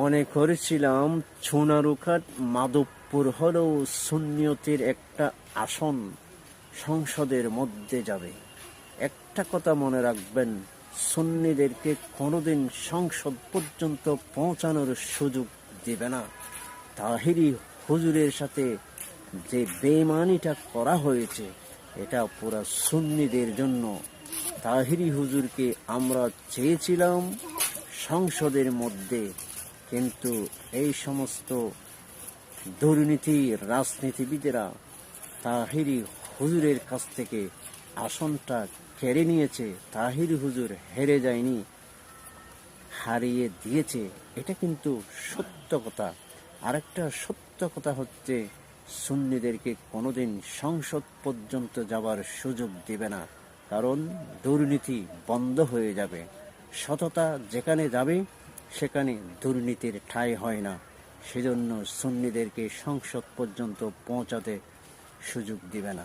মনে করেছিলাম সোনারুঘাট মাধবপুর হলেও সুন্নিয়তের একটা আসন সংসদের মধ্যে যাবে। একটা কথা মনে রাখবেন, সুন্নিদেরকে কোনোদিন সংসদ পর্যন্ত পৌঁছানোর সুযোগ দেবে না। তাহিরি হুজুরের সাথে যে বেঈমানিটা করা হয়েছে, এটা পুরা সুন্নিদের জন্য। তাহিরি হুজুরকে আমরা চেয়েছিলাম সংসদের মধ্যে, কিন্তু এই সমস্ত দুর্নীতি রাজনীতিবিদেরা তাহিরি হুজুরের কাছ থেকে আসনটা কেড়ে নিয়েছে। তাহিরি হুজুর হেরে যায়নি, হারিয়ে দিয়েছে। এটা কিন্তু সত্য কথা। আরেকটা সত্য কথা হচ্ছে, সুন্নিদেরকে কোনোদিন সংসদ পর্যন্ত যাবার সুযোগ দেবে না, কারণ দুর্নীতি বন্ধ হয়ে যাবে। সততা যেখানে যাবে সেখানে দুর্নীতির ঠাঁই হয় না। সেজন্য সুন্নিদেরকে সংসদ পর্যন্ত পৌঁছাতে সুযোগ দিবে না।